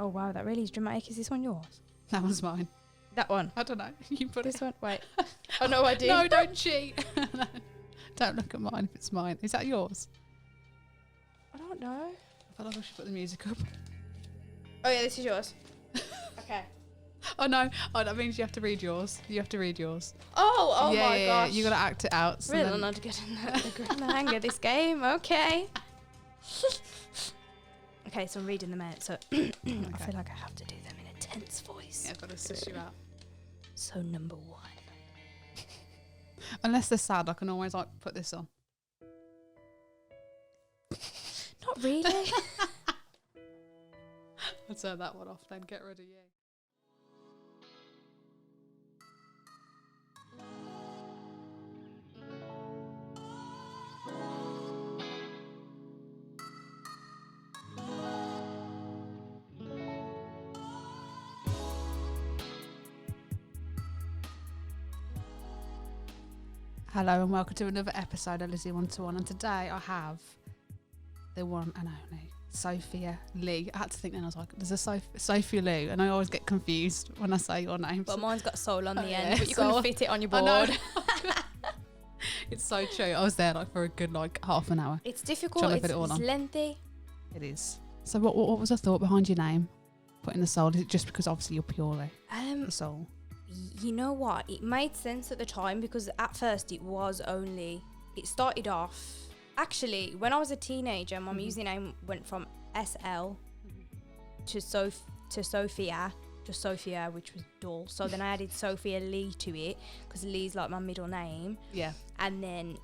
Oh wow, that really is dramatic. Is this one yours? That was mine. That one. I don't know. You put This it. one. Wait. Oh no, I did. No, don't cheat. Don't look at mine if it's mine. Is that yours? I don't know. I feel like I should put the music up. Oh yeah, this is yours. Okay. Oh no. Oh, that means you have to read yours. You have to read yours. Oh yeah, my yeah, gosh. You got to act it out. So Really then- not to get in the hang of this game. Okay. Okay, so I'm reading them out. So I feel like I have to do them in a tense voice. Yeah, I've got to suss you out. So number 1. Unless they're sad, I can always like put this on. Not really. I'll turn that one off then. Get rid of you. Hello and welcome to another episode of Lizzie 1-to-1, and today I have the one and only Sophia Lee. I had to think then, I was like, there's a Sophia Lee, and I always get confused when I say your name. But mine's got soul on the yeah, end, but you soul. couldn't fit it on your I know. board. It's so true. I was there like for a good like half an hour. It's difficult, Trying to it's, fit it all it's on. lengthy. It is. So what was the thought behind your name? Putting the soul? Is it just because obviously you're purely the soul? You know what? It made sense at the time because at first it started off, actually, when I was a teenager, my username went from SL to Sophia, just Sophia, which was dull. So then I added Sophia Lee to it because Lee's like my middle name. Yeah. And then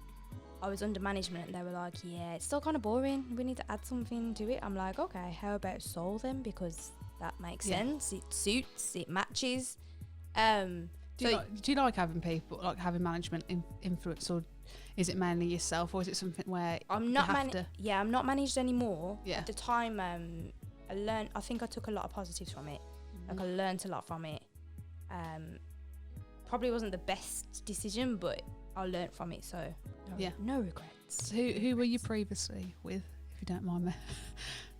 I was under management and they were like, yeah, it's still kind of boring. We need to add something to it. I'm like, okay, how about soul then? Because that makes sense. It suits, it matches. Do you like having people, like having management influence, or is it mainly yourself, or is it something where I'm not I'm not managed anymore. Yeah. At the time, I think I took a lot of positives from it. Like I learned a lot from it. Probably wasn't the best decision, but I learned from it, so no regrets. Who were you previously with, if you don't mind me?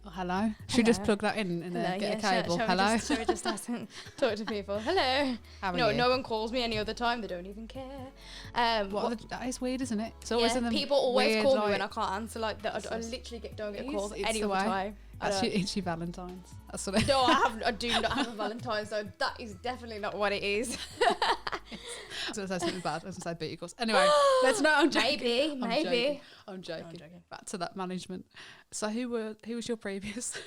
Oh, hello. Should we just plug that in and get a cable? Hello. Shall we just talk to people? Hello. How are you? No one calls me any other time. They don't even care. That is weird, isn't it? It's always in the people always weird, call like, me when I can't answer. Like I literally don't get calls any other time. It's your Valentine's. That's what it No, I do not have a Valentine's, so that is definitely not what it is. I was going to say something bad. I was going to say booty calls. Anyway, let's not. I'm joking. Maybe. I'm joking. Back to that management. So who was your previous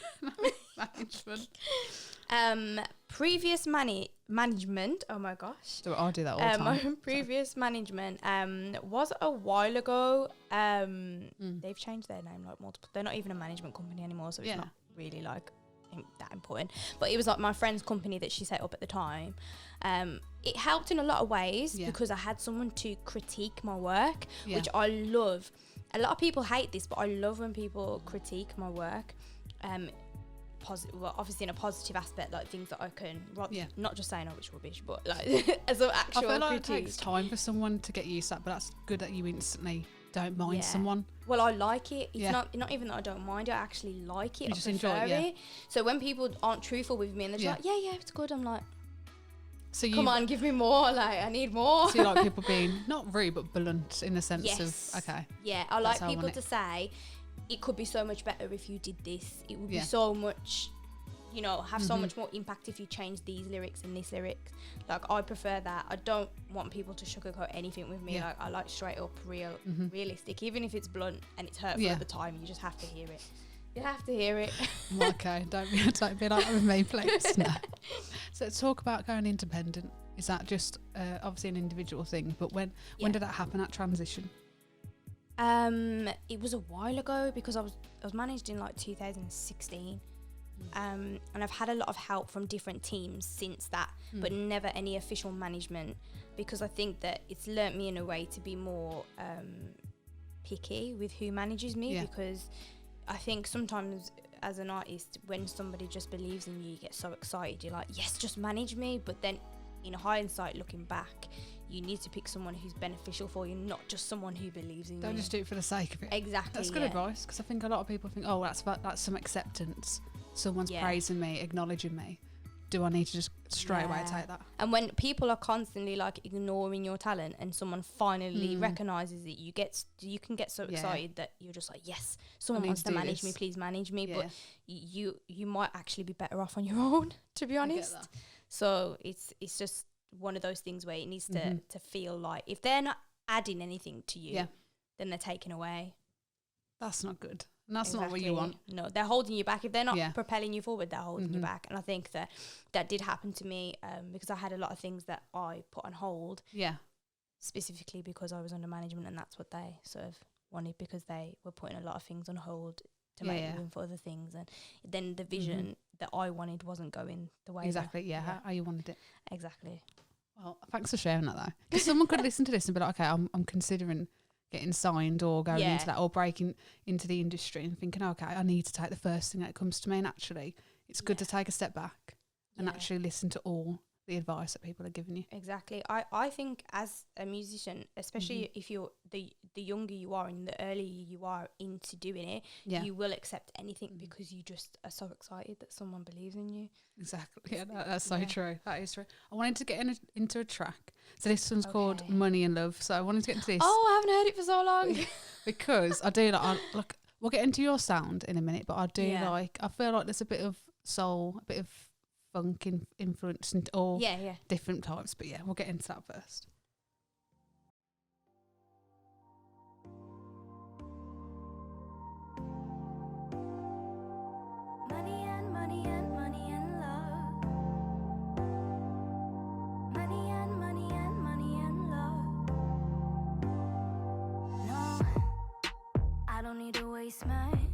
management? Previous management. Oh my gosh. So I do that all the time. My previous management was a while ago. They've changed their name like multiple. They're not even a management company anymore, so it's not really like that important. But it was like my friend's company that she set up at the time. It helped in a lot of ways because I had someone to critique my work, which I love. A lot of people hate this, but I love when people critique my work. Well, obviously in a positive aspect, like things that I can not just saying, oh, it's rubbish, but like as an actual I feel like critique. it takes time for someone to get used to that, but that's good that you instantly don't mind someone. Well, I like it. It's not even that I don't mind it, I actually like it. You I just prefer enjoy it. So when people aren't truthful with me and they're just like, yeah, it's good, I'm like, so come on, give me more, like I need more. So you like people being not rude but blunt in the sense of okay. Yeah, I like people to say it could be so much better if you did this. It would be so much, have so much more impact if you change these lyrics and this lyrics. Like I prefer that. I don't want people to sugarcoat anything with me. Like I like straight up, realistic. Even if it's blunt and it's hurtful at the time, you just have to hear it. You have to hear it. Okay, don't be like that with me, please. No. So let's talk about going independent. Is that just obviously an individual thing? But when did that happen, that transition? It was a while ago because I was managed in like 2016. And I've had a lot of help from different teams since that, but never any official management, because I think that it's learnt me in a way to be more picky with who manages me, because I think sometimes as an artist, when somebody just believes in you, you get so excited, you're like, yes, just manage me. But then in hindsight, looking back, you need to pick someone who's beneficial for you, not just someone who believes in you. Don't just do it for the sake of it. Exactly. That's good advice, because I think a lot of people think, oh, that's some acceptance. someone's praising me, acknowledging me, do I need to just straight away take that? And when people are constantly like ignoring your talent and someone finally recognises it, you can get so excited that you're just like, yes, someone wants to manage me, please manage me. But you might actually be better off on your own, to be honest. So it's just one of those things where it needs to feel like if they're not adding anything to you, then they're taking away. That's not good. And that's not what you want. No, they're holding you back. If they're not propelling you forward, they're holding you back. And I think that did happen to me because I had a lot of things that I put on hold. Yeah. Specifically because I was under management, and that's what they sort of wanted, because they were putting a lot of things on hold to make room for other things. And then the vision that I wanted wasn't going the way. Exactly, how you wanted it. Exactly. Well, thanks for sharing that though. Because someone could listen to this and be like, okay, I'm considering getting signed or going into that, or breaking into the industry, and thinking, okay, I need to take the first thing that comes to me. And actually, it's good to take a step back and actually listen to all the advice that people are giving you. Exactly. I think as a musician, especially if you're the younger you are and the earlier you are into doing it, you will accept anything because you just are so excited that someone believes in you. Exactly. Yeah, that's so true. That is true. I wanted to get into a track. So this one's called Money and Love. So I wanted to get into this. Oh, I haven't heard it for so long. Because I do like, we'll get into your sound in a minute, but I do I feel like there's a bit of soul, a bit of funk influence, and all different types. But we'll get into that first. Man,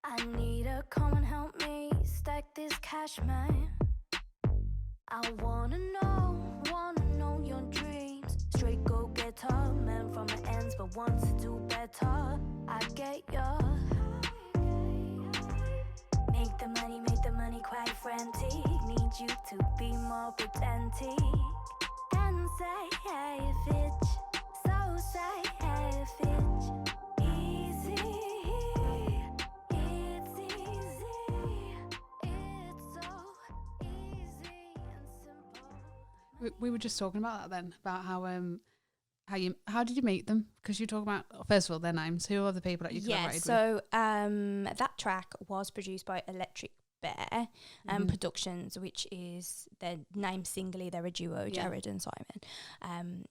I need a come and help me stack this cash, man. I wanna know your dreams. Straight go getter, man from the ends, but wants to do better. I get ya. Make the money quite frantic. Need you to be more pedantic. Can say hey if it's so say hey if it's we were just talking about that then, about how did you meet them? Because you talk about, first of all, their names. Who are the people that you collaborated with? So that track was produced by Electric Bear Productions, which is their name singly. They're a duo, Jared and Simon.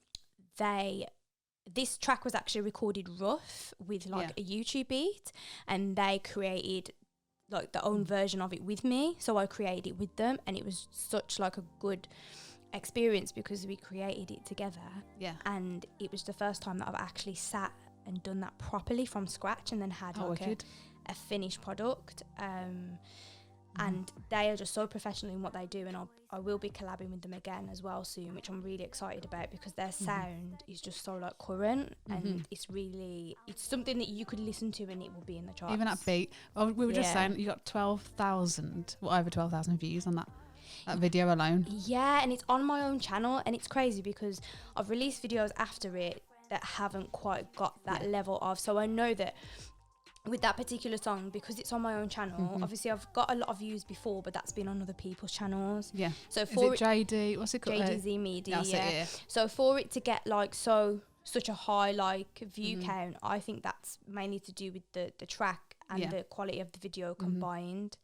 This track was actually recorded rough with like a YouTube beat, and they created like their own version of it with me. So I created it with them, and it was such like a good experience because we created it together. And it was the first time that I've actually sat and done that properly from scratch, and then had a finished product. And they are just so professional in what they do, and I will be collabing with them again as well soon, which I'm really excited about, because their sound is just so like current, and it's something that you could listen to and it will be in the charts. Even that beat, we were just saying you got 12,000, over 12,000 views on that video alone. Yeah, and it's on my own channel, and it's crazy because I've released videos after it that haven't quite got that level of, so I know that with that particular song, because it's on my own channel, obviously I've got a lot of views before, but that's been on other people's channels. So for is it JD? What's it called? JDZ Media. So for it to get like such a high like view count, I think that's mainly to do with the track and the quality of the video combined.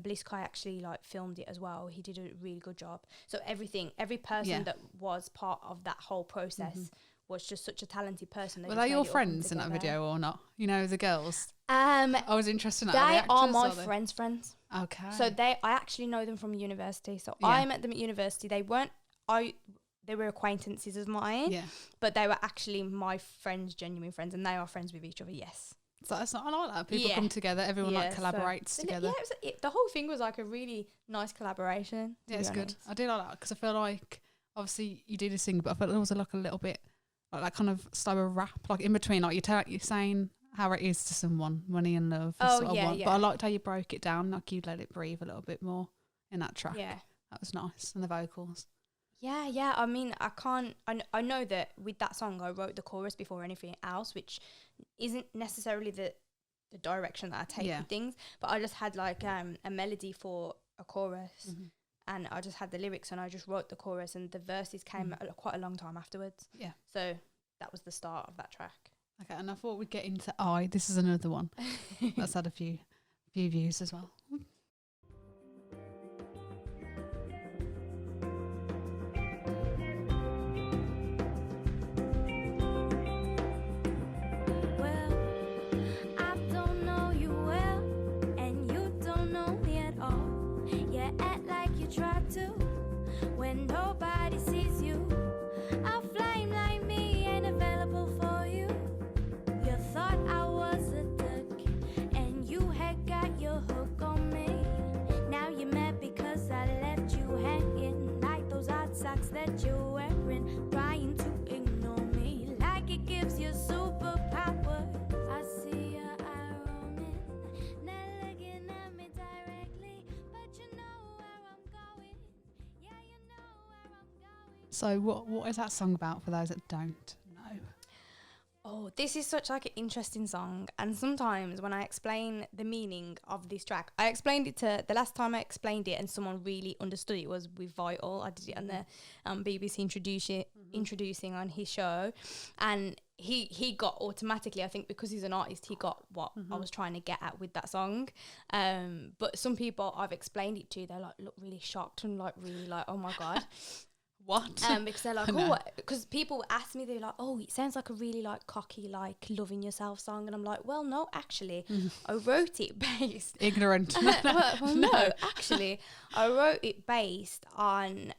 Bliss Kai actually like filmed it as well. He did a really good job. So every person that was part of that whole process was just such a talented person. Were they your friends in that video or not? You know, the girls? I was interested in that. They are my friends' friends. Okay. So I actually know them from university. So I met them at university. They were acquaintances of mine. But they were actually my friends, genuine friends, and they are friends with each other, yes. So that's not, I like that. People come together, everyone like collaborates together. The whole thing was like a really nice collaboration. Yeah, it's good. I do like that because I feel like, obviously you do the sing, but I felt there was like a little bit like that kind of style of rap, like in between, like you're saying how it is to someone, money and love. But I liked how you broke it down, like you let it breathe a little bit more in that track. Yeah, that was nice, and the vocals. Yeah. I mean, I know that with that song, I wrote the chorus before anything else, which isn't necessarily the the direction that I take with things. But I just had like a melody for a chorus, and I just had the lyrics, and I just wrote the chorus, and the verses came quite a long time afterwards. Yeah. So that was the start of that track. Okay, and I thought we'd get into I. This is another one that's had a few views as well. Try to when nobody sees you. A flame like me ain't available for you. You thought I was a duck, and you had got your hook on me. Now you're mad because I left you hanging like those hot socks that you're wearing, trying to ignore me like it gives you superpower. I see your eye roaming, not looking at me directly, but you know. So what is that song about for those that don't know? Oh, this is such like an interesting song, and sometimes when I explain the meaning of this track, I explained it to the last time I explained it and someone really understood it was with Vital. I did it on the BBC introducing on his show, and he got automatically, I think because he's an artist, he got what I was trying to get at with that song. But some people I've explained it to, they're like look really shocked and like really like, oh my god. What? Because they're like, oh, because people ask me, they're like, oh, it sounds like a really like cocky, like loving yourself song, and I'm like, well, no, actually, I wrote it based ignorant. well, no, actually, I wrote it based on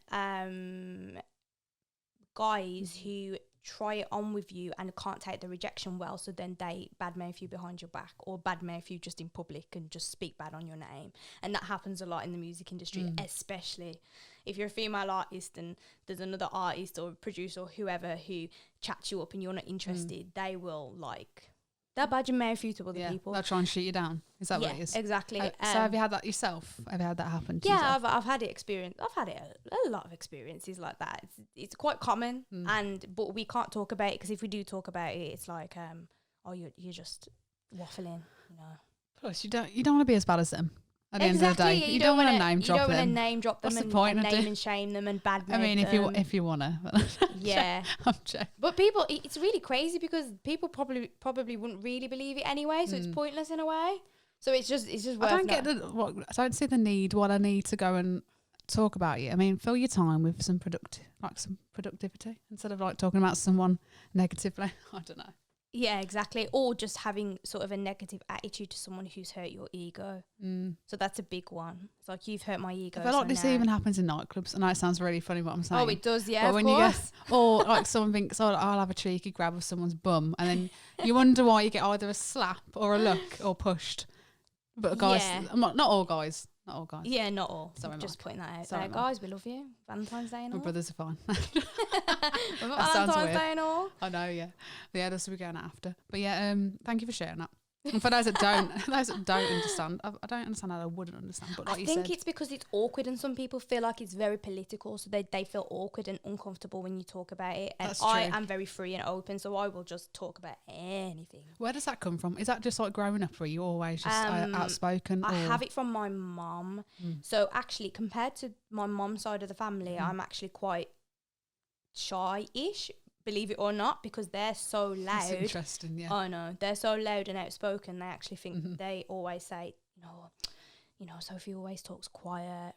guys who try it on with you and can't take the rejection well, so then they badmouth you behind your back or badmouth you just in public and just speak bad on your name. And that happens a lot in the music industry, especially if you're a female artist and there's another artist or producer or whoever who chats you up and you're not interested, they will like, they'll badmouth you to other people. They'll try and shoot you down. Is that what it is? Exactly. So have you had that yourself? Have you had that happen to yourself? I've had it experience. I've had it a lot of experiences like that. It's quite common, but we can't talk about it because if we do talk about it, it's like, oh, you're just waffling, you know. Plus, you don't want to be as bad as them. At the end of the day, you don't want to name drop them. You don't want to name drop them. What's the point? And name and shame them and badmouth them. I mean, if you want to. Yeah. I'm joking. But people, it's really crazy because people probably wouldn't really believe it anyway, so it's pointless in a way. So it's just worth I don't see the need. What I need to go and talk about you. I mean, fill your time with some productivity instead of like talking about someone negatively. I don't know. Yeah, exactly. Or just having sort of a negative attitude to someone who's hurt your ego. So that's a big one. It's like, you've hurt my ego. I feel like this even happens in nightclubs. I know it sounds really funny what I'm saying. Oh, it does, yeah, but when course. Or like someone thinks, oh, I'll have a cheeky grab of someone's bum. And then you wonder why you get either a slap or a look or pushed. But guys, not all guys. Not all guys. Yeah, not all. Sorry, just putting that out Sorry, there. Guys, we love you. Valentine's Day and all. My brothers are fine. Valentine's Day and all. I know, yeah. Yeah, that's what we're going after. But yeah, thank you for sharing that. And for those that don't understand, I don't understand how I wouldn't understand. But like I think it's because it's awkward, and some people feel like it's very political, so they feel awkward and uncomfortable when you talk about it. And I am very free and open, so I will just talk about anything. Where does that come from? Is that just like growing up? Were you always just outspoken? I have it from my mum. So actually, compared to my mum's side of the family, I'm actually quite shy-ish. Believe it or not, because they're so loud. That's interesting, yeah. I know. They're so loud and outspoken. They actually think, they always say, you know, Sophie always talks quiet.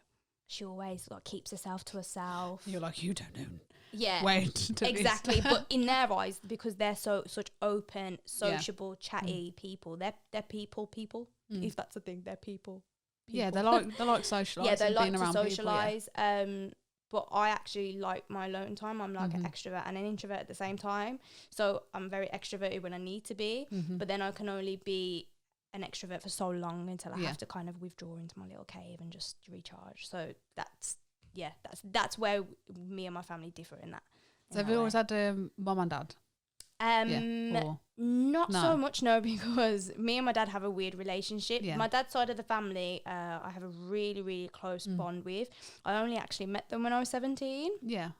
She always like keeps herself to herself. You're like, you don't know. Yeah. Wait. Exactly. But in their eyes, because they're such open, sociable, chatty people, they're people. If that's a thing, they're people. Yeah, they like socialising. Yeah, they like being to around socialise. But I actually like my alone time. I'm like an extrovert and an introvert at the same time. So I'm very extroverted when I need to be, but then I can only be an extrovert for so long until I have to kind of withdraw into my little cave and just recharge. So that's where me and my family differ in that. So have you always had mum and dad? Not so much, no, because me and my dad have a weird relationship. My dad's side of the family, I have a really, really close bond with. I only actually met them when I was 17. Yeah.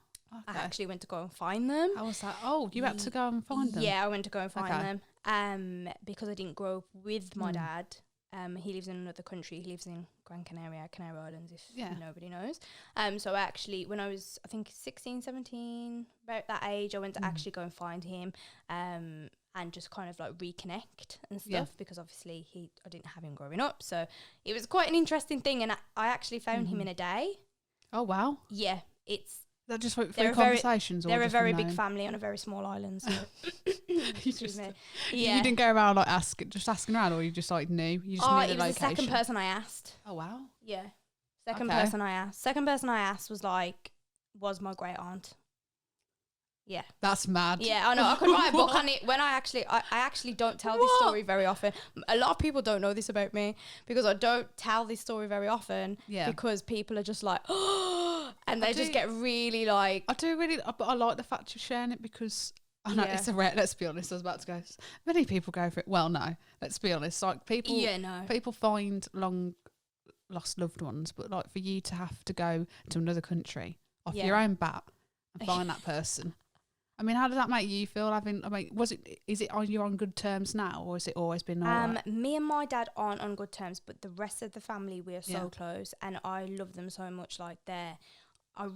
I actually went to go and find them. How was that? Oh, you had to go and find them? Yeah, I went to go and find them because I didn't grow up with my dad. He lives in another country. He lives in Gran Canaria, Canary Islands, if nobody knows. So actually, when I was, I think, 16, 17, about that age, I went to actually go and find him and just kind of like reconnect and stuff because obviously I didn't have him growing up. So it was quite an interesting thing. And I actually found him in a day. Oh, wow. Yeah, it's... That just went through conversations? They're a very big family on a very small island. So you didn't go around like asking around, or you just like knew? You just knew the location? It was the second person I asked. Oh, wow. Yeah. Second person I asked was my great aunt. Yeah. That's mad. Yeah, I know. I could write a book on it. When I actually don't tell this story very often. A lot of people don't know this about me because I don't tell this story very often because people are just like, oh, and they just get really like... but I like the fact you're sharing it because I know it's a rare, let's be honest, I was about to go, many people go for it. Well, no, let's be honest. Like people find long lost loved ones, but like for you to have to go to another country off your own bat and find that person... I mean, how does that make you feel? Is it you're on good terms now, or has it always been all right? Me and my dad aren't on good terms, but the rest of the family, we are so close, and I love them so much. Like I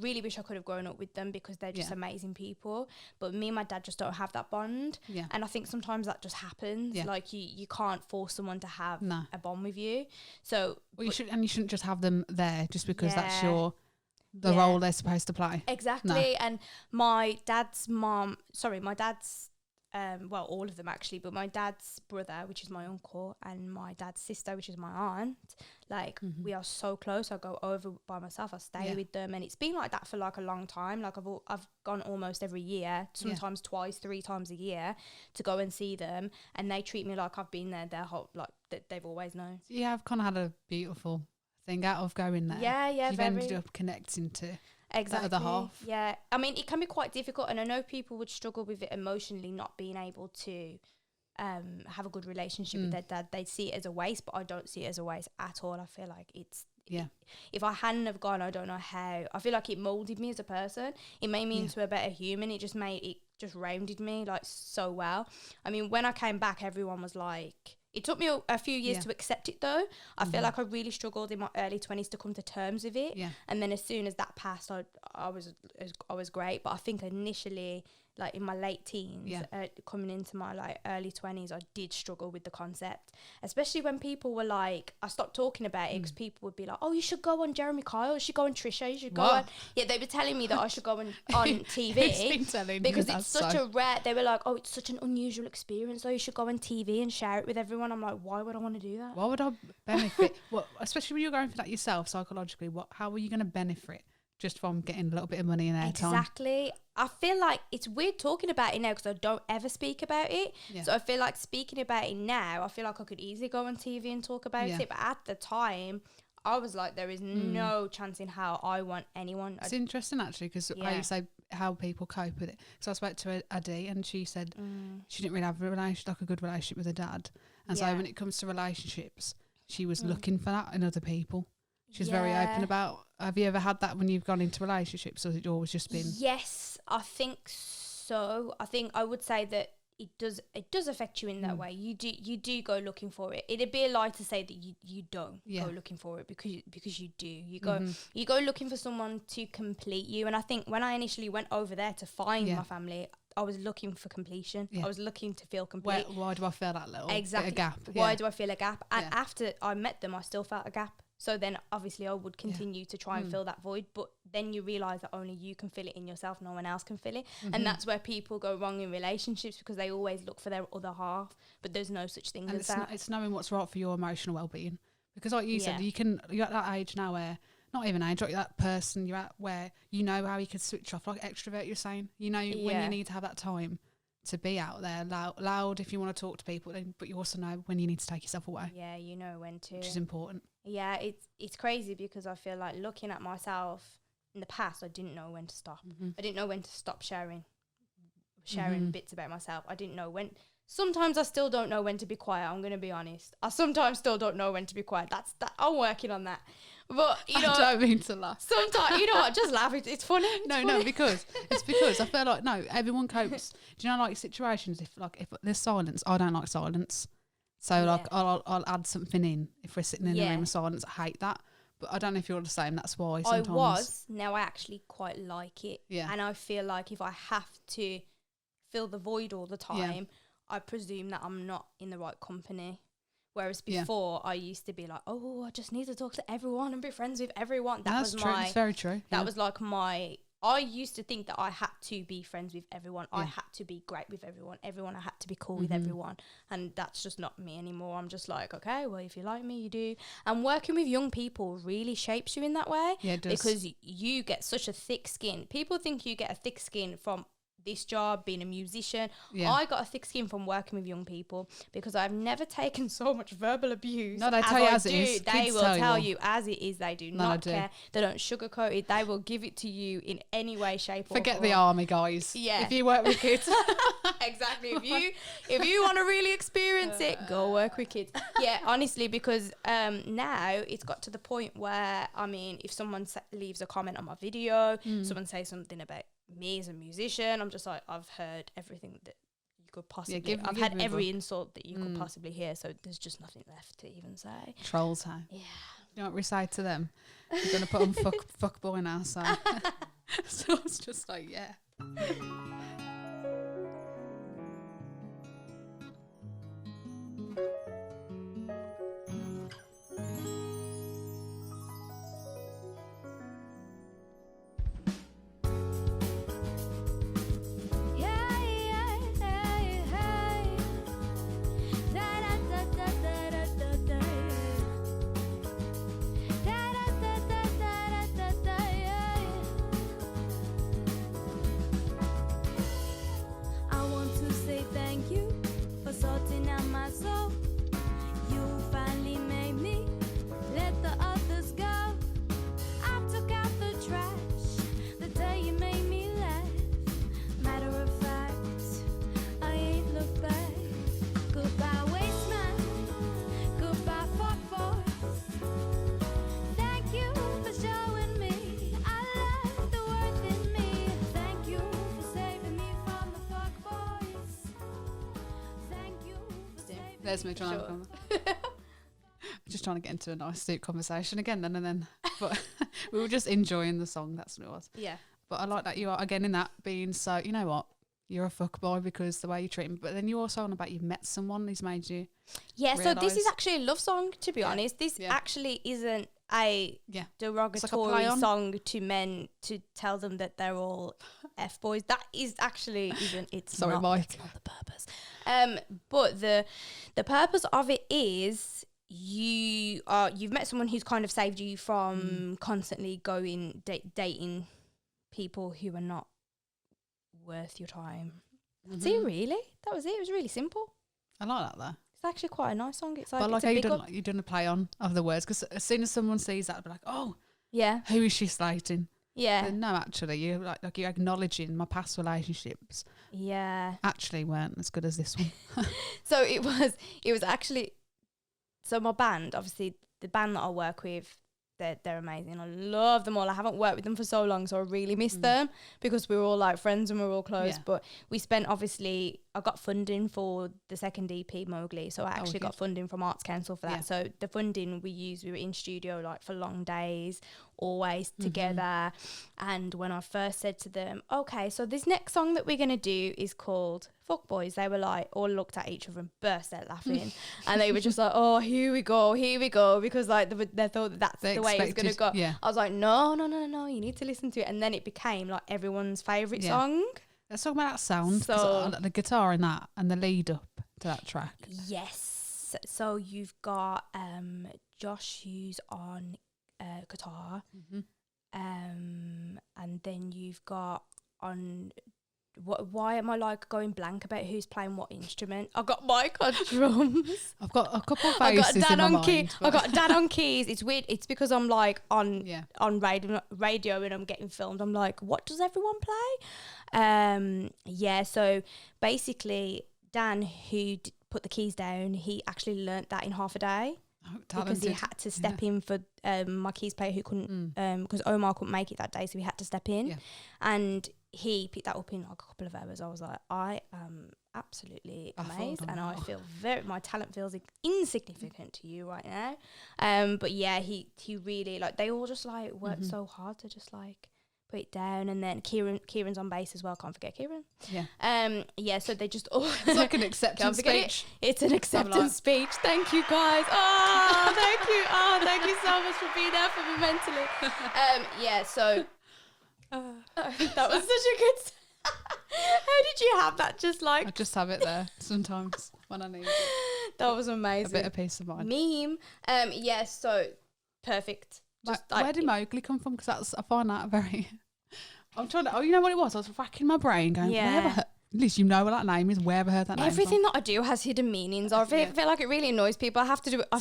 really wish I could have grown up with them because they're just amazing people. But me and my dad just don't have that bond. Yeah. And I think sometimes that just happens. Yeah. Like you can't force someone to have a bond with you. So you shouldn't just have them there just because that's your role they're supposed to play. Exactly. No. And my dad's well, all of them actually, but my dad's brother, which is my uncle, and my dad's sister, which is my aunt, like we are so close. I go over by myself, I stay with them, and it's been like that for like a long time. Like I've gone almost every year, sometimes twice, 3 times a year to go and see them, and they treat me like I've been there their whole, like they've always known. Yeah, I've kind of had a beautiful thing out of going there. Yeah, you've ended up connecting to exactly the other half. Yeah, I mean, it can be quite difficult, and I know people would struggle with it emotionally, not being able to have a good relationship with their dad. They see it as a waste, but I don't see it as a waste at all. I feel like it's if I hadn't have gone, I don't know how. I feel like it molded me as a person. It made me into a better human. It just rounded me like so well. I mean, when I came back, everyone was like, it took me a few years to accept it though. I feel like I really struggled in my early 20s to come to terms with it. Yeah. And then as soon as that passed, I was great. But I think initially, like in my late teens, coming into my like early 20s, I did struggle with the concept. Especially when people were like, I stopped talking about it because people would be like, oh, you should go on Jeremy Kyle, you should go on Trisha, you should go on. Yeah, they were telling me that I should go on TV because it's such a rare, they were like, oh, it's such an unusual experience, so you should go on TV and share it with everyone. I'm like, why would I want to do that? Why would I benefit? Especially when you're going for that yourself psychologically, how are you going to benefit just from getting a little bit of money and airtime? Exactly. I feel like it's weird talking about it now because I don't ever speak about it. Yeah. So I feel like speaking about it now, I feel like I could easily go on TV and talk about it. But at the time, I was like, there is no chance in how I want anyone. It's interesting actually because how you say how people cope with it. So I spoke to Addy and she said she didn't really have a good relationship with her dad. And so when it comes to relationships, she was looking for that in other people. She's very open about. Have you ever had that when you've gone into relationships, or has it always just been? Yes, I think so. I think I would say that it does affect you in that way. You do go looking for it. It'd be a lie to say that you don't go looking for it because you do. You go looking for someone to complete you. And I think when I initially went over there to find my family, I was looking for completion. I was looking to feel complete. Why do I feel that little bit of gap? Why do I feel a gap? And after I met them, I still felt a gap. So then obviously I would continue to try and fill that void, but then you realise that only you can fill it in yourself, no one else can fill it. And that's where people go wrong in relationships because they always look for their other half, but there's no such thing as that. It's knowing what's right for your emotional well-being. Because like you said, you're at that age now where, not even age, like that person you're at where you know how you can switch off, like extrovert you're saying. You know when you need to have that time to be out there loud if you want to talk to people, but you also know when you need to take yourself away. Yeah, you know when to. Which is important. Yeah, it's crazy because I feel like looking at myself in the past, I didn't know when to stop. I didn't know when to stop sharing bits about myself. I didn't know when. Sometimes I still don't know when to be quiet. I'm going to be honest. I sometimes still don't know when to be quiet. I'm working on that. But, you know. I don't mean to laugh. Sometimes, you know what, just laugh. It's funny. No, because I feel like, no, everyone copes. Do you know, like, situations, if there's silence, I don't like silence. So, like, I'll add something in if we're sitting in a room of silence. I hate that. But I don't know if you're the same. That's why sometimes. Now I actually quite like it. Yeah. And I feel like if I have to fill the void all the time, I presume that I'm not in the right company. Whereas before, I used to be like, oh, I just need to talk to everyone and be friends with everyone. That's true. It's very true. That was like I used to think that I had to be friends with everyone. I had to be great with everyone. I had to be cool with everyone. And that's just not me anymore. I'm just like, okay, well, if you like me, you do. And working with young people really shapes you in that way. Yeah, it does. Because you get such a thick skin. People think you get a thick skin from this job, being a musician. I got a thick skin from working with young people because I've never taken so much verbal abuse. No, they tell you as it is. They will tell you as it is. They do not care. They don't sugarcoat it. They will give it to you in any way, shape, or form. Forget the army, guys. Yeah. If you work with kids. Exactly. If you want to really experience it, go work with kids. Yeah, honestly, because now it's got to the point where, I mean, if someone leaves a comment on my video, someone says something about me as a musician, I'm just like, I've heard everything that you could possibly. I've had every insult that you could possibly hear, so there's just nothing left to even say. Trolls, hey? Yeah. You know what we say to them? We're going to put on fuck boy now, so. So it's just like, yeah. There's me trying to just trying to get into a nice suit conversation again and then but we were just enjoying the song. That's what it was. Yeah. But I like that you are again in that being so, you know what, you're a fuckboy because the way you treat him. But then you also on about you've met someone who's made you realise. So this is actually a love song, to be honest. This actually isn't a derogatory song to men to tell them that they're all F-boys. That is actually it's Sorry, not, Mike. That's not the purpose. But the purpose of it is you've met someone who's kind of saved you from constantly going dating people who are not worth your time. That's it, really. That was it. It was really simple. I like that though. It's actually quite a nice song. It's like, but it's like a big up. you're doing a play on of the words because as soon as someone sees that, they'll be like, oh, yeah, who is she slating? Yeah. And no, actually, you're like you're acknowledging my past relationships. Yeah. Actually, weren't as good as this one. So it was actually. So my band, obviously, the band that I work with, they're amazing. I love them all. I haven't worked with them for so long, so I really miss them because we were all like friends and we were all close. Yeah. But we spent, obviously, I got funding for the second EP, Mowgli. So I actually got funding from Arts Council for that. Yeah. So the funding we were in studio like for long days, always together. And when I first said to them, okay, so this next song that we're going to do is called Fuck Boys, they were like, all looked at each other and burst out laughing. And they were just like, oh, here we go, because like they thought that's the way it's going to go. Yeah. I was like, no, you need to listen to it. And then it became like everyone's favourite song. Let's talk about that sound. So the guitar in that and the lead up to that track. Yes. So you've got Josh who's on guitar. And then you've got on... Why am I like going blank about who's playing what instrument? I've got Mike on drums. I've got a couple of faces in my mind. I've got Dad on keys. It's weird. It's because I'm like on radio and I'm getting filmed. I'm like, what does everyone play? So basically Dan, who put the keys down, he actually learnt that in half a day. Because he had to step in for my keys player who couldn't, because Omar couldn't make it that day, so he had to step in. And he picked that up in like a couple of hours. I was like, I am absolutely amazed, and I feel my talent feels insignificant to you right now. But yeah, he really, like, they all just like worked so hard to just like put it down. And then Kieran's on bass as well, can't forget Kieran. So they just all it's like an acceptance speech. It's an acceptance speech. Thank you guys. Thank you so much for being there for me mentally. So that was such a good how did you have that? Just like, I just have it there sometimes when I need it. That was amazing. A bit of peace of mind. Meme. So perfect. Where did Mowgli come from? Because I find that very. I'm trying to. Oh, you know what it was? I was racking my brain, going, "Where have I heard?" At least you know what that name is. Where have I heard that name? Everything that I do has hidden meanings. I feel like it really annoys people. I have to do it. I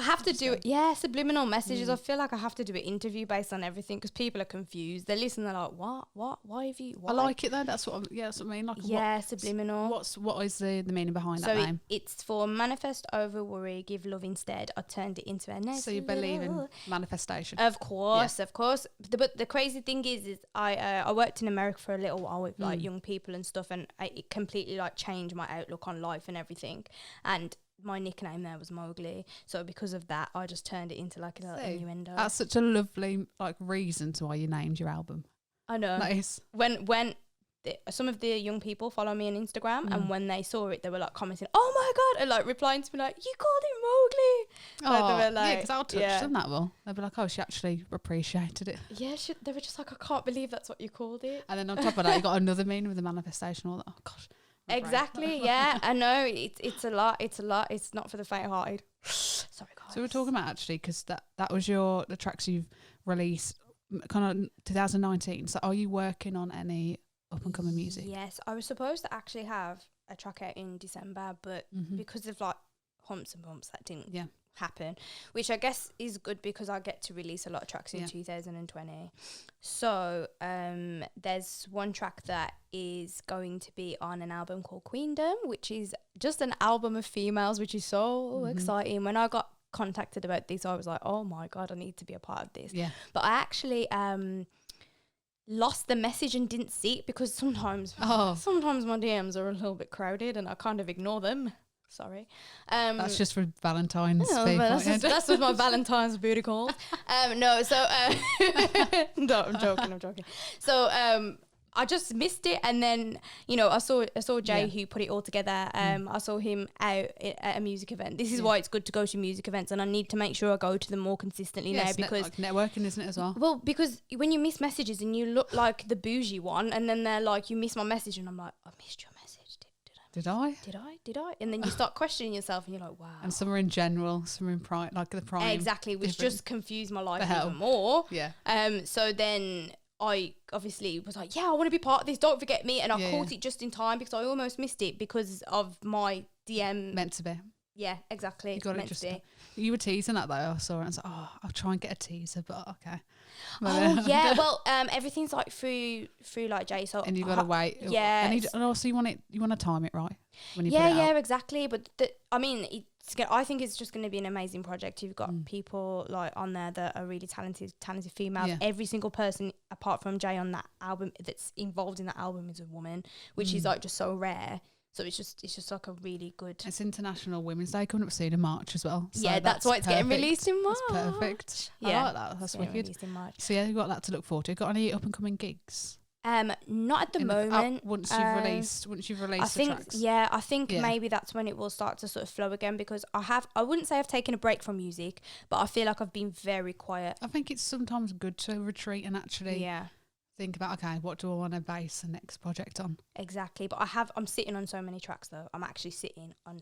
have to do it. Yeah, subliminal messages. I feel like I have to do an interview based on everything because people are confused. They listen. They're like, "What? Why have you?" Why? I like it though. That's what I mean. Like, subliminal. What is the meaning behind that name? It's for manifest over worry, give love instead. I turned it into a nice. So you believe in manifestation? Of course. But the crazy thing is I worked in America for a little while with like young people and stuff, and it completely like changed my outlook on life and everything. And my nickname there was Mowgli, so because of that I just turned it into like an innuendo. That's such a lovely like reason to why you named your album. I know. Nice. When some of the young people follow me on Instagram, and when they saw it they were like commenting, "Oh my god," and like replying to me like, "You called him Mowgli." Oh, they were like, yeah, because I'll touch them that will. They'll be like, "Oh, she actually appreciated it." Yeah, they were just like, "I can't believe that's what you called it." And then on top of that, you got another meaning with the manifestation. All that. Oh gosh. Exactly. Yeah, I know. It's a lot. It's not for the faint-hearted. Sorry, guys. So we're talking about actually because that was the tracks you've released kind of 2019. So are you working on any up and coming music? Yes, I was supposed to actually have a track out in December, but because of like humps and bumps, that didn't happen, which I guess is good because I get to release a lot of tracks in 2020. So there's one track that is going to be on an album called Queendom, which is just an album of females, which is so exciting. When I got contacted about this, I was like, oh my god, I need to be a part of this. But I actually lost the message and didn't see it because sometimes my DMs are a little bit crowded and I kind of ignore them. Sorry. That's just for Valentine's. That's what my Valentine's booty called. No, I'm joking. So I just missed it, and then I saw Jay who put it all together. I saw him out at a music event. This is why it's good to go to music events, and I need to make sure I go to them more consistently now because like networking, isn't it, as well? Well, because when you miss messages and you look like the bougie one, and then they're like, "You missed my message," and I'm like, "I missed your message." Did I? And then you start questioning yourself and you're like, wow. And some are in general, some are in prime, like the prime. Exactly, which just confused my life even more. Yeah. So then I obviously was like, I want to be part of this, don't forget me. And I caught it just in time because I almost missed it because of my DM. Meant to be. Yeah, exactly. You got it just. You were teasing that though. I saw it and I was like, I'll try and get a teaser, but okay. Well, everything's like through like Jay. So and you got to wait. Yeah. And also you want to time it right when you put it out. Exactly. But I think it's just going to be an amazing project. You've got people like on there that are really talented females. Yeah. Every single person apart from Jay on that album that's involved in that album is a woman, which is like just so rare. So it's just like a really good. It's International Women's Day coming up soon in March as well. So that's why it's getting released in March. That's perfect. I like that. That's wicked. Released in March. So you've got that to look forward to. Got any up and coming gigs? Not at the moment. Once you've released the tracks. I think maybe that's when it will start to sort of flow again because I wouldn't say I've taken a break from music, but I feel like I've been very quiet. I think it's sometimes good to retreat and actually think about, okay, what do I want to base the next project on? Exactly. But I'm sitting on so many tracks though. I'm actually sitting on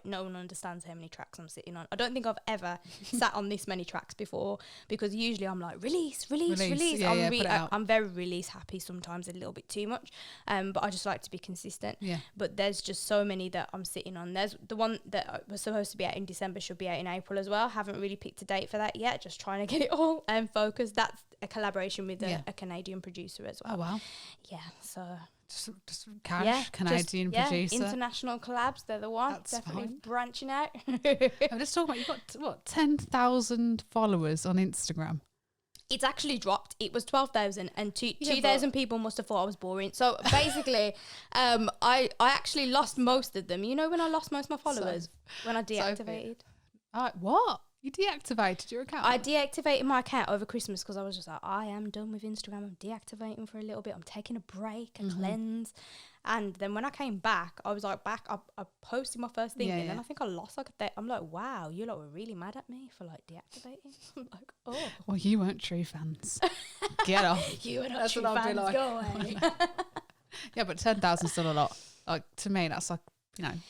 no one understands how many tracks I'm sitting on. I don't think I've ever sat on this many tracks before because usually I'm like release. I'm very release happy, sometimes a little bit too much. But I just like to be consistent. Yeah. But there's just so many that I'm sitting on. There's the one that was supposed to be out in December, should be out in April as well. Haven't really picked a date for that yet. Just trying to get it all focused. That's a collaboration with a Canadian producer as well. Oh wow. Yeah. So Just cash, Canadian producer. International collabs, they're the one. That's Definitely fine. branching out. I'm just talking about, you've got, what, 10,000 followers on Instagram? It's actually dropped. It was 12,000 and 2,000 but- people must have thought I was boring. So basically, I actually lost most of them. You know when I lost most of my followers? When I deactivated. What? You deactivated your account? I deactivated my account over Christmas because I was just like, I am done with Instagram. I'm deactivating for a little bit. I'm taking a break, a cleanse. And then when I came back, I was like back. I posted my first thing and then I think I lost like a day. I'm like, wow, you lot were really mad at me for like deactivating. I'm like, oh. Well, you weren't true fans. Get off. You were not That's true what I'll be fans. like. Go away. Yeah, but 10,000 is still a lot. Like, to me, that's like,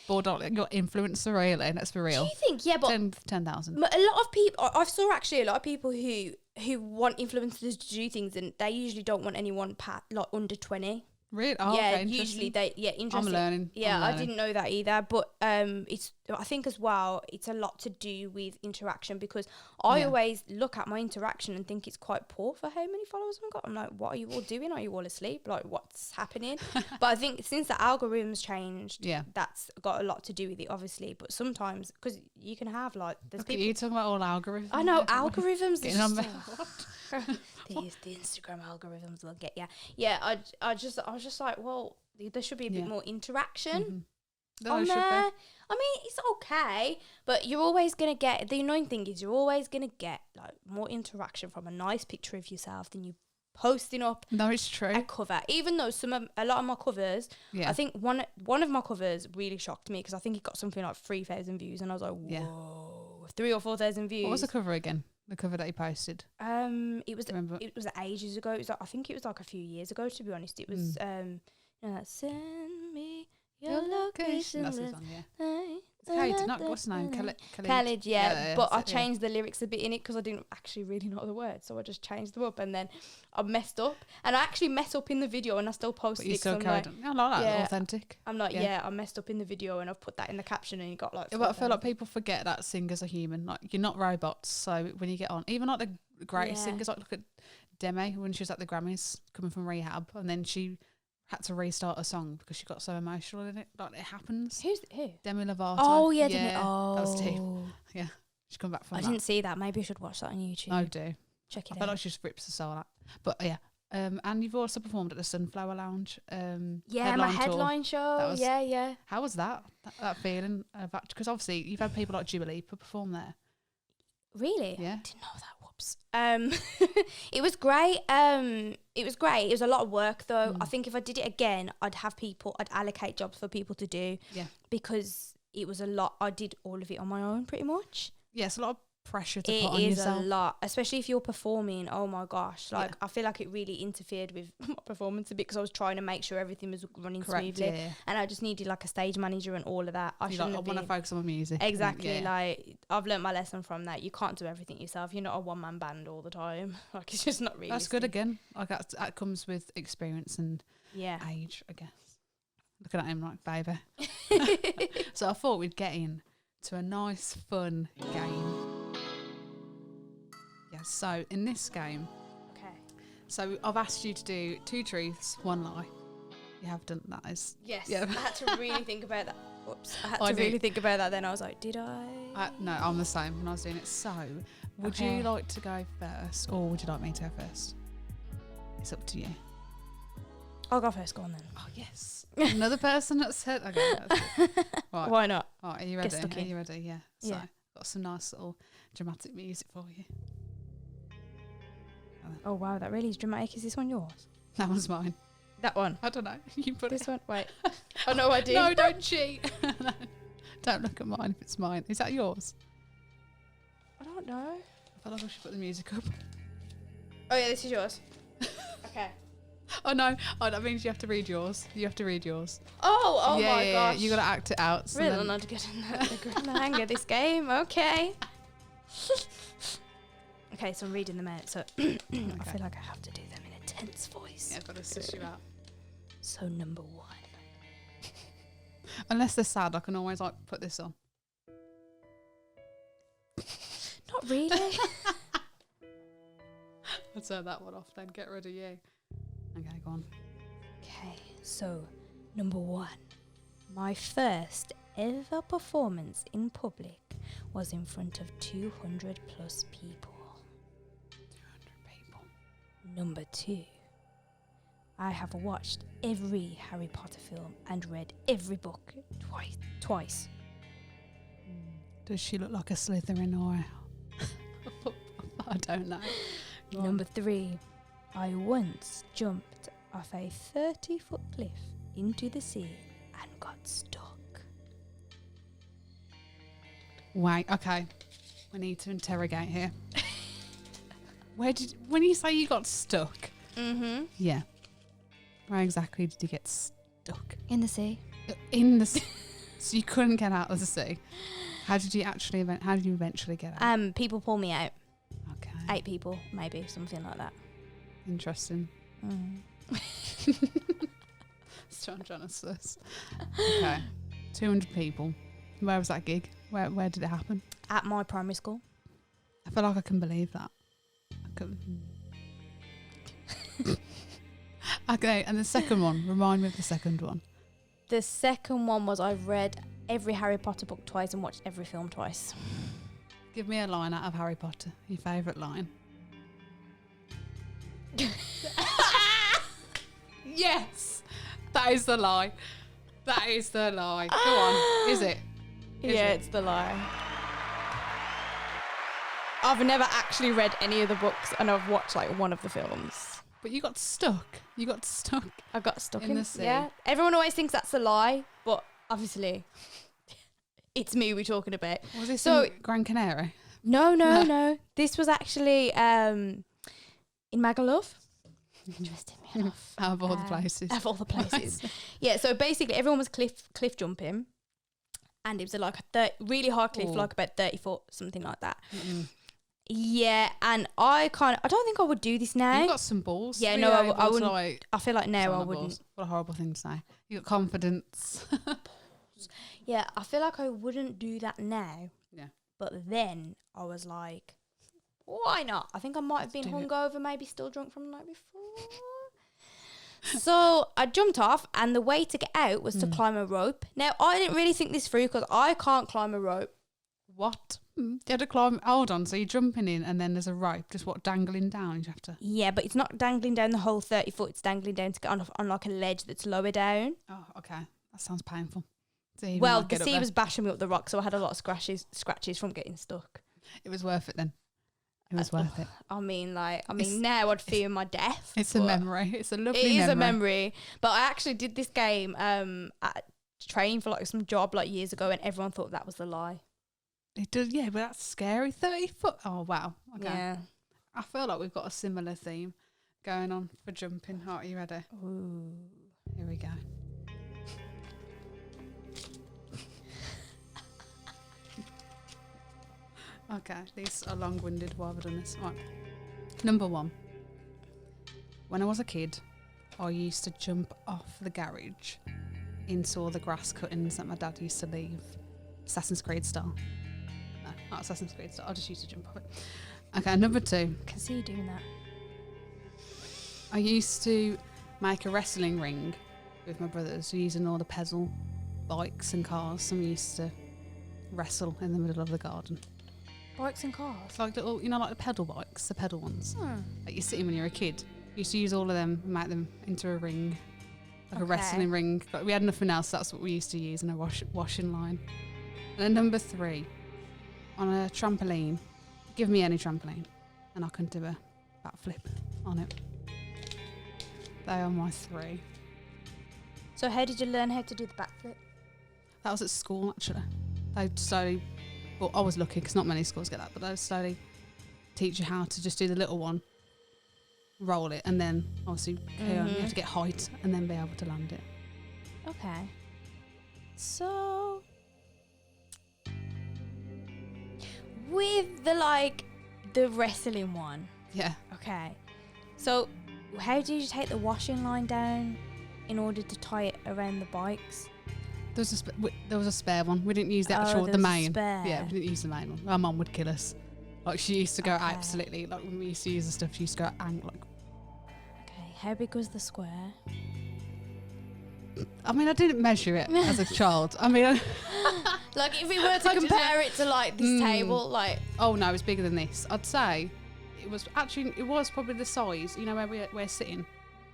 borderline. Like, you're influencer, really. Let's be real. Do you think? Yeah, but 10,000. a lot of people, I saw actually a lot of people who want influencers to do things and they usually don't want anyone like under 20. Really? Oh, yeah, okay, usually interesting. I'm learning. Yeah, I didn't know that either. But I think as well, it's a lot to do with interaction because I always look at my interaction and think it's quite poor for how many followers I've got. I'm like, what are you all doing? Are you all asleep? Like, what's happening? But I think since the algorithms changed, that's got a lot to do with it, obviously. But sometimes, because you can have like, there's people. You talking about all algorithms? I know algorithms. Getting on The Instagram algorithms will get you. Yeah, I was just like, well, there should be a bit more interaction on there. I mean, it's okay, but you're always gonna get. The annoying thing is, you're always gonna get like more interaction from a nice picture of yourself than you posting up. No, it's true. A cover, even though a lot of my covers, I think one of my covers really shocked me because I think it got something like 3,000 views, and I was like, whoa, 3,000 or 4,000 views. What was the cover again? The cover that you posted? It was ages ago. It was like, I think it was like a few years ago, to be honest. It was send me your location. That's the song, what's the name? Khalid, but I changed the lyrics a bit in it because I didn't actually really know the words, so I just changed them up and then I messed up. And I actually messed up in the video and I still posted it. Still carried on. I like that, authentic. I'm like, I messed up in the video and I've put that in the caption and you got like. But I feel like people forget that singers are human. Like, you're not robots, so when you get on, even like the greatest singers, like look at Demi when she was at the Grammys coming from rehab and then she had to restart a song because she got so emotional in it. Like, it happens. Who? Demi Lovato. Oh, yeah. Demi. Oh. That was deep. Yeah. She come back from I didn't see that. Maybe I should watch that on YouTube. I do. Check it out. I feel like she just rips the soul out. But yeah. And you've also performed at the Sunflower Lounge. My headline show. Yeah. How was that? That feeling? Because obviously you've had people like Dua Lipa perform there. Really? Yeah. I didn't know that. Whoops. It was great. It was a lot of work though. I think if I did it again, I'd allocate jobs for people to do. Yeah. Because it was a lot. I did all of it on my own pretty much. Yeah, it's a lot of pressure to put on yourself. It is a lot, especially if you're performing. Oh my gosh, I feel like it really interfered with my performance a bit because I was trying to make sure everything was running smoothly, and I just needed like a stage manager and all of that. I want to focus on my music. Exactly, like I've learnt my lesson from that. You can't do everything yourself. You're not a one-man band all the time. Like, it's just not really. That's good again. Like that comes with experience and age, I guess. Looking at him like, baby. So I thought we'd get in to a nice, fun game. Yeah, so in this game, so I've asked you to do 2 truths, 1 lie. You have done that. Yes, yeah. I had to really think about that. Whoops, I had to really think about that. Then I was like, did I? No, I'm the same when I was doing it. So, would you like to go first, or would you like me to go first? It's up to you. I'll go first. Go on then. Oh yes, another person that said. Okay, right. Why not? All right, are you ready? Are you ready? Yeah. So, got some nice little dramatic music for you. Oh wow, that really is dramatic. Is this one yours? That one's mine. That one? I don't know. You put this one. Wait. Oh no, I did. No, don't cheat. No. Don't look at mine if it's mine. Is that yours? I don't know. I feel like I should put the music up. Oh yeah, this is yours. Okay. Oh no. Oh, that means you have to read yours. You have to read yours. Oh my gosh. Yeah. You got to act it out. So really not good in the hang of this game. Okay. Okay, so I'm reading them out. So I feel like I have to do them in a tense voice. Yeah, I've got to suss you out. So number 1. Unless they're sad, I can always like put this on. Not really. I'll turn that one off then. Get rid of you. Okay, go on. Okay, So, number 1. My first ever performance in public was in front of 200 plus people. 200 people. Number 2. I have watched every Harry Potter film and read every book twice. Does she look like a Slytherin or I don't know. Number 3. I once jumped off a 30-foot cliff into the sea and got stuck. Wait, okay. We need to interrogate here. When you say you got stuck? Mm-hmm. Yeah. Where exactly did you get stuck? In the sea. In the sea. So you couldn't get out of the sea. How did you eventually get out? People pull me out. Okay. 8 people, maybe, something like that. Interesting. So I'm trying to suss. Okay. 200 people. Where was that gig? Where did it happen? At my primary school. I feel like I can believe that. Okay, and the second one. Remind me of the second one. The second one was I've read every Harry Potter book twice and watched every film twice. Give me a line out of Harry Potter. Your favourite line. Yes! That is the lie. That is the lie. Go on. Is it? It's the lie. I've never actually read any of the books and I've watched like one of the films. But you got stuck. I got stuck in the sea. Yeah. Everyone always thinks that's a lie, but obviously it's me we're talking about. Was this So- in Gran Canaria? No. This was actually in Magaluf. Interested me enough. Out of all the places. Of all the places. Yeah, so basically everyone was cliff jumping. And it was like a really high cliff, like about 30 foot, something like that. Mm-mm. Yeah, and I don't think I would do this now. You've got some balls. Yeah, to be no, able I to, wouldn't. like, I feel like now Sorry, I not wouldn't. balls. What a horrible thing to say. You got confidence. Yeah, I feel like I wouldn't do that now. Yeah. But then I was like, why not? I think I might have been do it. hungover, maybe still drunk from the night before. So I jumped off, and the way to get out was to climb a rope. Now, I didn't really think this through because I can't climb a rope. What? You had to climb. Hold on. So you're jumping in, and then there's a rope, just dangling down. You have to. Yeah, but it's not dangling down the whole 30 foot. It's dangling down to get on like a ledge that's lower down. Oh, okay. That sounds painful. So you Well, might the get up sea there. was bashing me up the rock, so I had a lot of scratches from getting stuck. It was worth it then. It was worth it. I mean, It's- now I'd fear my death. It's a but memory. It's a lovely It memory. is a memory. But I actually did this game at training for like some job like years ago, and everyone thought that was the lie. It does, yeah, but that's scary. 30 foot. Oh, wow. Okay. Yeah. I feel like we've got a similar theme going on for jumping. Are you ready? Ooh. Here we go. Okay, these are long-winded. Why have I done this? Right. Number 1. When I was a kid, I used to jump off the garage into all the grass cuttings that my dad used to leave. Assassin's Creed style. No, not Assassin's Creed style. I just used to jump off it. Okay, number 2. I can see you doing that. I used to make a wrestling ring with my brothers using all the pedal bikes and cars, and we used to wrestle in the middle of the garden. Bikes and cars. It's like little, like the pedal bikes, the pedal ones. Hmm. Like you sit in when you're a kid. You used to use all of them and make them into a ring, like a Okay. wrestling ring. Like we had nothing else, so that's what we used to use in a washing line. And then number 3, on a trampoline, give me any trampoline, and I can do a backflip on it. They are my 3. So how did you learn how to do the backflip? That was at school, actually. They slowly, well, I was lucky because not many schools get that, but they slowly teach you how to just do the little one, roll it, and then obviously you have to get height and then be able to land it. Okay. So with the wrestling one. Yeah. Okay. So how do you take the washing line down in order to tie it around the bikes? There was a spare one. We didn't use the Oh, actual, there the was a main. spare. Yeah, we didn't use the main one. My mum would kill us. Like she used to go Okay. absolutely, like when we used to use the stuff, she used to go like, Okay. How big was the square? I mean, I didn't measure it as a child. I mean, like if we were to compare it to like this table, like oh no, it's bigger than this. I'd say it was probably the size. You know where we're sitting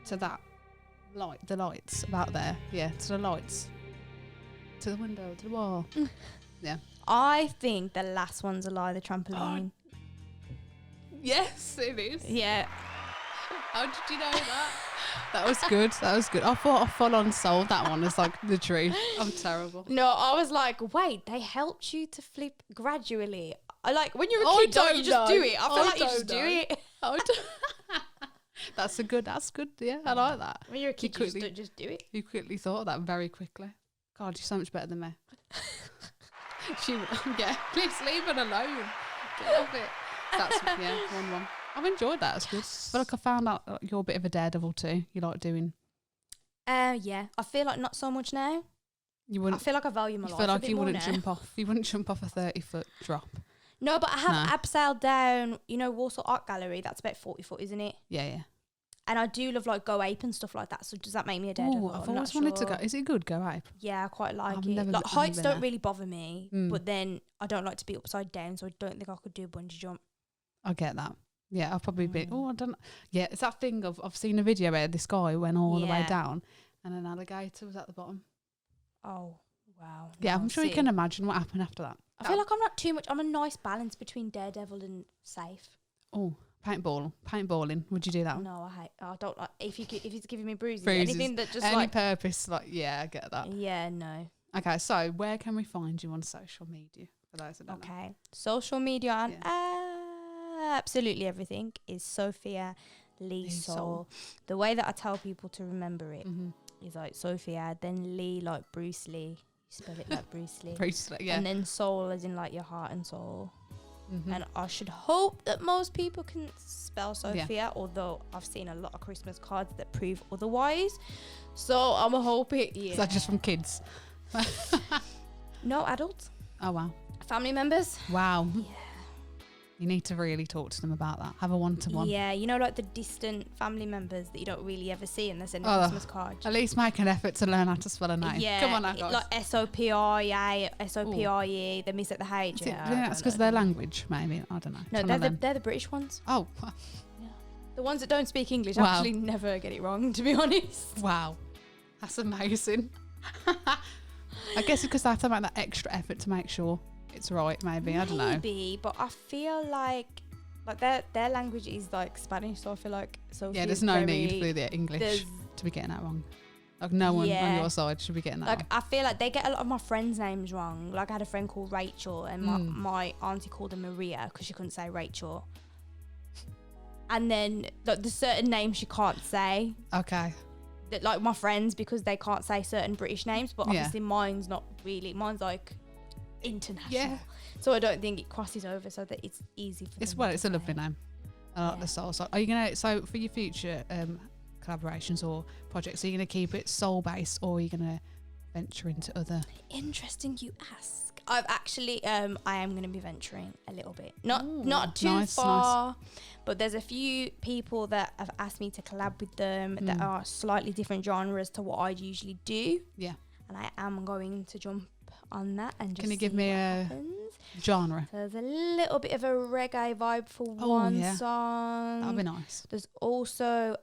to that light, the lights about there. Yeah, to the lights, to the window, to the wall. Yeah. I think the last one's a lie. The trampoline. Yes, it is. Yeah. How did you know that? That was good. That was good. I thought I full on sold that one as like the truth. I'm terrible. No, I was like, wait, they helped you to flip gradually. I like when you're a kid, don't you just do it? I feel like you just do it. That's good. Yeah, I like that. When you're a kid, you just do it. You quickly thought of that very quickly. God, you're so much better than me. Please leave it alone. Get off it. That's 1-1. I've enjoyed that. It's good. I feel like I found out you're a bit of a daredevil too. You like doing. Yeah. I feel like not so much now. You wouldn't. I feel like I value my life. I feel like a bit you more wouldn't now. jump off. You wouldn't jump off a 30-foot drop. No, but I have abseiled down. You know, Warsaw Art Gallery. That's about 40 foot, isn't it? Yeah. And I do love like Go Ape and stuff like that. So does that make me a daredevil? I've always wanted to go. Is it good, Go Ape? Yeah, I quite like I've it. never Like been heights don't there. really bother me, but then I don't like to be upside down, so I don't think I could do a bungee jump. I get that. Yeah, I'll probably be. Oh, I don't know. Yeah, it's that thing of I've seen a video where this guy went all the way down, and an alligator was at the bottom. Oh wow! Yeah, I'm sure you can imagine what happened after that. I feel like I'm not too much. I'm a nice balance between daredevil and safe. Oh, paintballing. Would you do that? No, I don't like if it's giving me bruises. Bruises. Anything that just any like purpose. Like, yeah, I get that. Yeah, no. Okay, so where can we find you on social media? For those that don't know. Okay, social media and absolutely everything is Sophia Lee Soul. The way that I tell people to remember it is like Sophia, then Lee like Bruce Lee. You spell it like Bruce Lee. Bruce Lee, yeah. And then soul as in like your heart and soul. And I should hope that most people can spell Sophia, although I've seen a lot of Christmas cards that prove otherwise. So I'm hoping, Is that just from kids? No, adults. Oh, wow. Family members. Wow. Yeah. You need to really talk to them about that. Have a one-to-one. Yeah, you know, like the distant family members that you don't really ever see and they send a Christmas card. At least make an effort to learn how to spell a name. Yeah. Come on now, guys. Like S-O-P-R-E-A, S-O-P-R-E, they miss at the H. Yeah, it's because of their language, maybe. I don't know. No, they're the British ones. Oh. Yeah. The ones that don't speak English Wow. actually never get it wrong, to be honest. Wow. That's amazing. I guess because they have to make that extra effort to make sure it's right, maybe. I don't know. Maybe, but I feel like their language is like Spanish, so I feel like Sophia's there's no need for the English to be getting that wrong. Like no one on your side should be getting that wrong. I feel like they get a lot of my friends' names wrong. Like I had a friend called Rachel, and my auntie called her Maria because she couldn't say Rachel. And then like the certain names she can't say. Okay. That like my friends because they can't say certain British names, but obviously mine's not really. Mine's like international. Yeah. So I don't think it crosses over so that it's easy for them. It's a lovely name. I like the soul. So are you gonna for your future collaborations or projects, are you gonna keep it soul based or are you gonna venture into other? Interesting you ask. I've actually I am gonna be venturing a little bit. Not too far. But there's a few people that have asked me to collab with them that are slightly different genres to what I usually do. Yeah. And I am going to jump on that and just Can you give me a happens. genre? So there's a little bit of a reggae vibe for one song. That'd be nice. There's also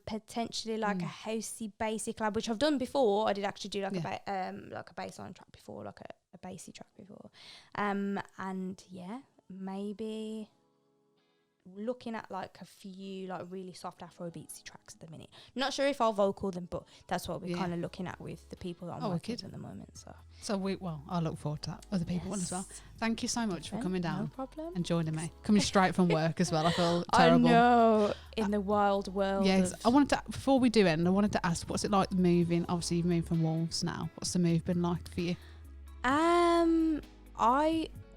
potentially like a housey bassy collab, which I've done before. I did actually do like a bass line track before, like a bassy track before. And yeah, maybe looking at like a few like really soft Afrobeatsy tracks at the minute. Not sure if I'll vocal them, but that's what we're kind of looking at with the people that I'm working with at the moment. So I look forward to that. Other people as well. Thank you so much for coming down. No problem. And joining me. Coming straight from work as well. I feel terrible. I know, in the wild world. Yes. I wanted to, before we do end, I wanted to ask, what's it like moving? Obviously you've moved from Wolves now. What's the move been like for you?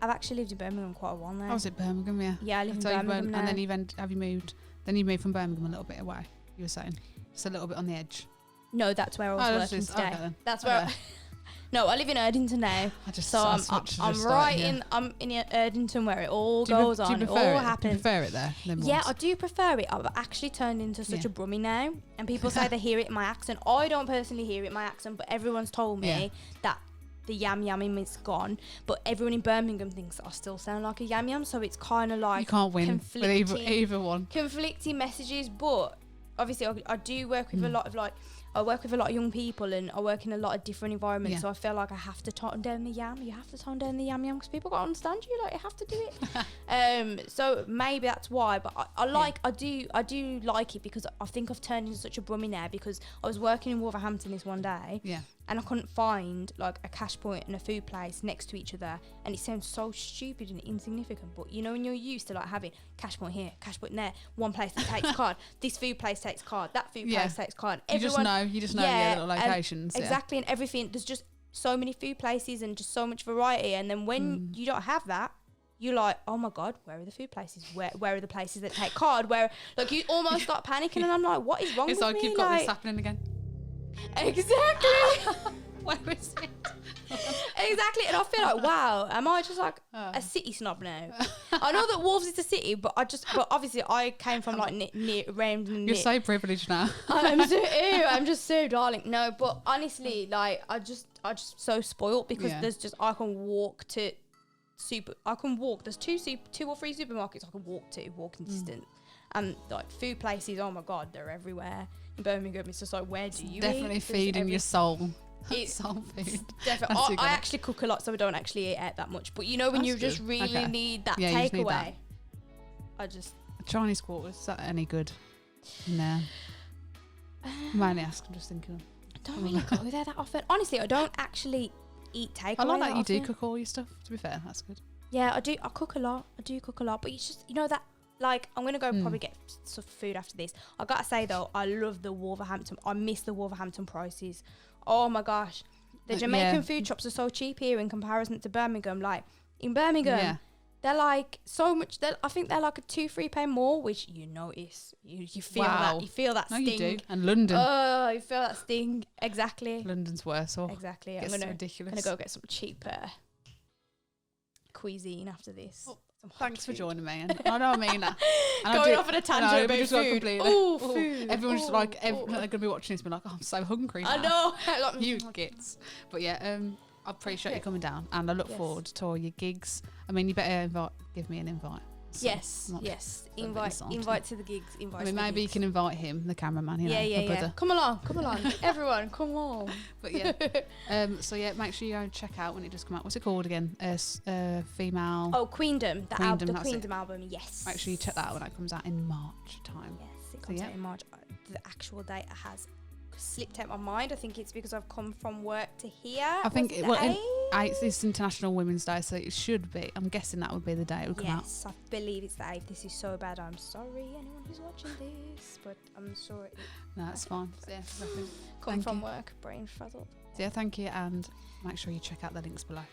I've actually lived in Birmingham quite a while now. Oh, was it Birmingham? Yeah. Yeah, I live in Birmingham now. And then have you moved? Then you moved from Birmingham a little bit away. You were saying, just a little bit on the edge. No, that's where I was working today. Okay, that's where. No, I live in Erdington now. I'm in Erdington where it all goes on. It all happens. Do you prefer it there? Yeah, I do prefer it. I've actually turned into such a brummie now, and people say they hear it in my accent. I don't personally hear it in my accent, but everyone's told me that the yamming is gone. But everyone in Birmingham thinks I still sound like a yam, so it's kind of like you can't win with either one. Conflicting messages, but obviously I do work with a lot of I work with a lot of young people, and I work in a lot of different environments, so I feel like I have to tone down the yam. You have to tone down the yam because people got to understand you. Like, you have to do it. So maybe that's why. But I do like it because I think I've turned into such a brummie now, because I was working in Wolverhampton this one day, and I couldn't find like a cash point and a food place next to each other, and it sounds so stupid and insignificant. But you know, when you're used to like having cash point here, cash point there, one place that takes card, this food place takes card, that food place takes card. You just know the other locations. Exactly, and everything. There's just so many food places and just so much variety. And then when you don't have that, you're like, oh my God, where are the food places? Where are the places that take card? Where, like, you almost start panicking, and I'm like, what is wrong with me? It's like you've got this happening again. Exactly. Where is it? Exactly, and I feel like, wow, am I just like a city snob now? I know that Wolves is a city, but obviously I came from like near around. You're so privileged now. I'm just so darling. No, but honestly, like I just so spoiled, because there's just I can walk. There's two or three supermarkets I can walk to, walking distance, and like food places. Oh my God, they're everywhere in Birmingham. It's just like, where do you definitely eat? feeding your soul. Soul food. Definitely. I actually cook a lot, so I don't actually eat out that much. But you know, when you just really need that takeaway, I just Chinese quarters. Is that any good? No. I'm only asking. I'm just thinking. I don't really go there that often. Honestly, I don't actually eat takeaway. I like that you do cook all your stuff. To be fair, that's good. Yeah, I do. I cook a lot. But it's just, you know, that, like, I'm gonna go probably get some food after this. I gotta say though, I love the Wolverhampton. I miss the Wolverhampton prices. Oh my gosh, the Jamaican food shops are so cheap here in comparison to Birmingham. Like in Birmingham, they're like so much. I think they're like a £2-3 more, which you notice. You feel that. You feel that sting. You do. And London. Oh, you feel that sting. Exactly. London's worse. Or exactly. I'm gonna go get some cheaper cuisine after this. Oh, thanks for joining me. And I know I mean that. Going off on a tangent about food. Food. Everyone's just like, they're going to be watching this and be like, oh, I'm so hungry now. I know. You gits. But yeah, I appreciate you coming down, and I look forward to all your gigs. I mean, you better give me an invite. So yes. Invite to the gigs. Maybe you can invite him, the cameraman. My brother. Come along, everyone, come on. But yeah, so yeah, make sure you go and check out when it does come out. What's it called again? Female. Oh, Queendom. The Queendom album. Yes. Make sure you check that out when it comes out in March time. Yes, it comes out in March. The actual date has slipped out my mind. I think it's because I've come from work to here. I think it's International Women's Day, so it should be. I'm guessing that would be the day it would come out. Yes, I believe it's the 8th. This is so bad. I'm sorry, anyone who's watching this, but I'm sure no, that's fine. So, yeah, come from work, brain frazzled. So yeah, thank you, and make sure you check out the links below.